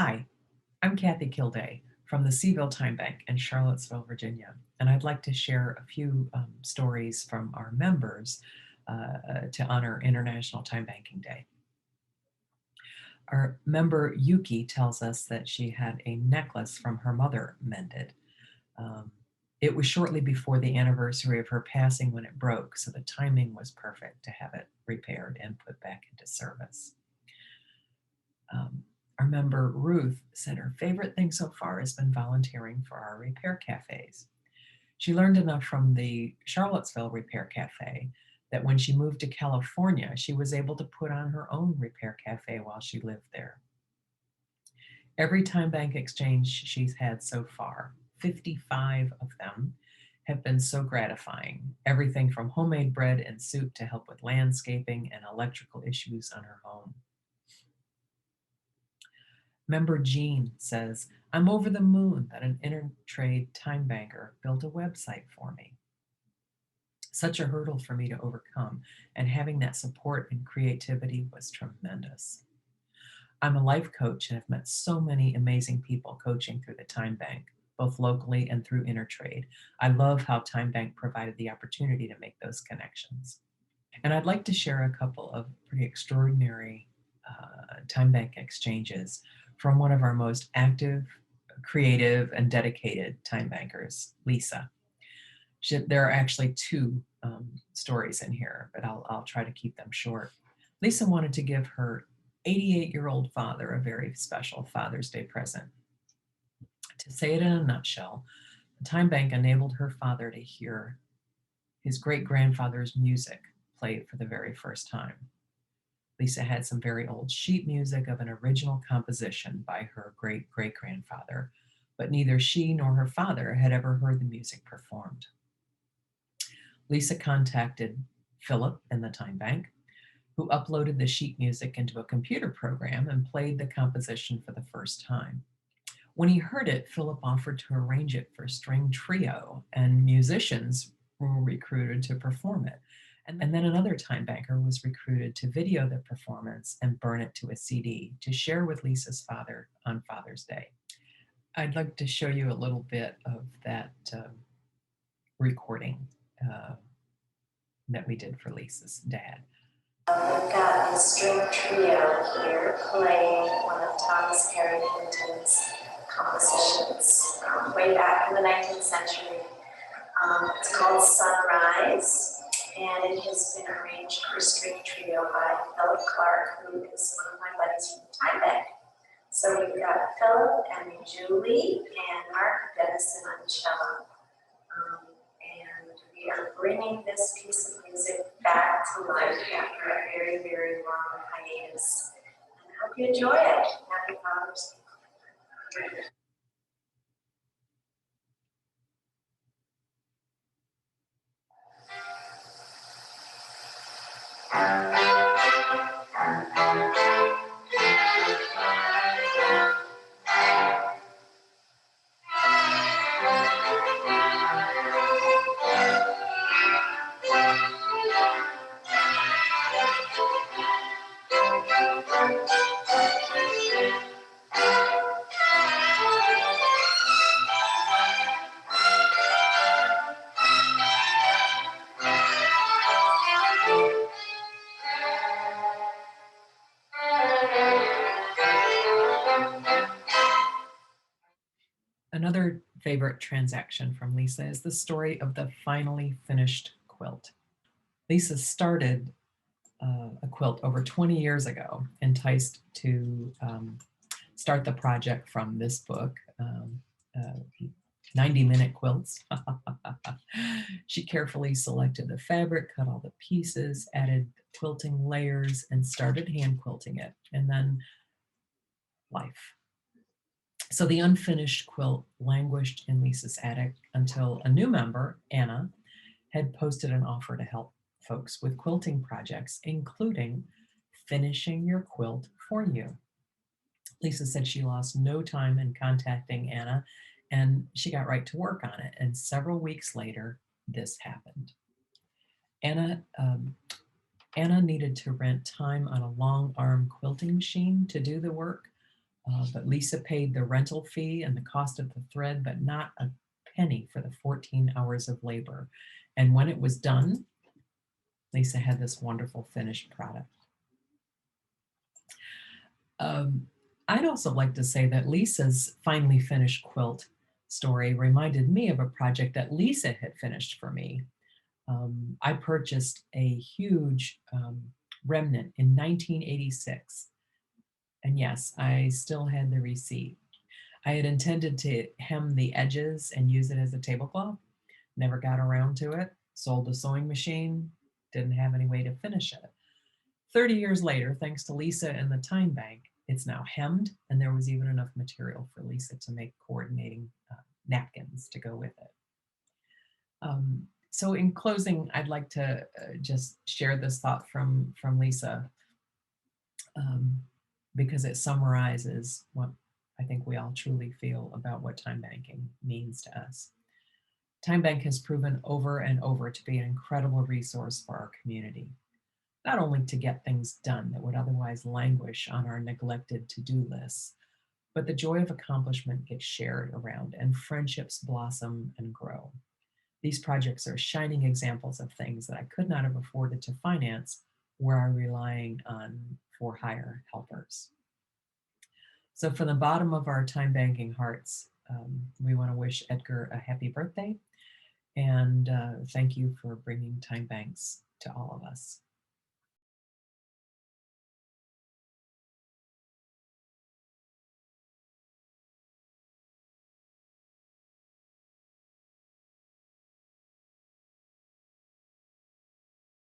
Hi, I'm Kathy Kilday from the Cville TimeBank in Charlottesville, Virginia, and I'd like to share a few stories from our members to honor International TimeBanking Day. Our member Yuki tells us that she had a necklace from her mother mended. Um, it was shortly before the anniversary of her passing when it broke, so the timing was perfect to have it repaired and put back into service. Um, our member Ruth said her favorite thing so far has been volunteering for our repair cafes. She learned enough from the Charlottesville Repair Cafe that when she moved to California, she was able to put on her own repair cafe while she lived there. Every time bank exchange she's had so far, 55 of them, have been so gratifying. Everything from homemade bread and soup to help with landscaping and electrical issues on her home. Member Jean says, I'm over the moon that an Intertrade time banker built a website for me. Such a hurdle for me to overcome, and having that support and creativity was tremendous. I'm a life coach and have met so many amazing people coaching through the Time Bank, both locally and through Intertrade. I love how Time Bank provided the opportunity to make those connections. And I'd like to share a couple of pretty extraordinary Time Bank exchanges from one of our most active, creative, and dedicated time bankers, Lisa. There are actually two stories in here, but I'll try to keep them short. Lisa wanted to give her 88-year-old father a very special Father's Day present. To say it in a nutshell, the Time Bank enabled her father to hear his great-grandfather's music played for the very first time. Lisa had some very old sheet music of an original composition by her great-great-grandfather, but neither she nor her father had ever heard the music performed. Lisa contacted Philip in the Time Bank, who uploaded the sheet music into a computer program and played the composition for the first time. When he heard it, Philip offered to arrange it for a string trio, and musicians were recruited to perform it. And then another time banker was recruited to video the performance and burn it to a CD to share with Lisa's father on Father's Day. I'd like to show you a little bit of that recording that we did for Lisa's dad. We've got a string trio here playing one of Thomas Harrington's compositions way back in the 19th century. It's called Sunrise, and it has been arranged for a string trio by Philip Clark, who is one of my buddies from the Time Bank. So we've got Philip and Julie and Mark Dennison on cello. And we are bringing this piece of music back to life after a very, very long hiatus. And I hope you enjoy it. Happy Father's Day. Another favorite transaction from Lisa is the story of the finally finished quilt. Lisa started a quilt over 20 years ago, enticed to start the project from this book, 90-minute quilts. She carefully selected the fabric, cut all the pieces, added quilting layers, and started hand quilting it, and then life. So the unfinished quilt languished in Lisa's attic until a new member, Anna, had posted an offer to help folks with quilting projects, including finishing your quilt for you. Lisa said she lost no time in contacting Anna, and she got right to work on it. And several weeks later, this happened. Anna needed to rent time on a long arm quilting machine to do the work. But Lisa paid the rental fee and the cost of the thread, but not a penny for the 14 hours of labor. And when it was done, Lisa had this wonderful finished product. I'd also like to say that Lisa's finally finished quilt story reminded me of a project that Lisa had finished for me. I purchased a huge remnant in 1986. And yes, I still had the receipt. I had intended to hem the edges and use it as a tablecloth. Never got around to it. Sold the sewing machine. Didn't have any way to finish it. 30 years later, thanks to Lisa and the Time Bank, it's now hemmed, and there was even enough material for Lisa to make coordinating napkins to go with it. So in closing, I'd like to just share this thought from Lisa um, because it summarizes what I think we all truly feel about what time banking means to us. Time Bank has proven over and over to be an incredible resource for our community, not only to get things done that would otherwise languish on our neglected to-do lists, but the joy of accomplishment gets shared around and friendships blossom and grow. These projects are shining examples of things that I could not have afforded to finance were I relying on for hire helpers. So from the bottom of our time banking hearts, we want to wish Edgar a happy birthday and thank you for bringing time banks to all of us.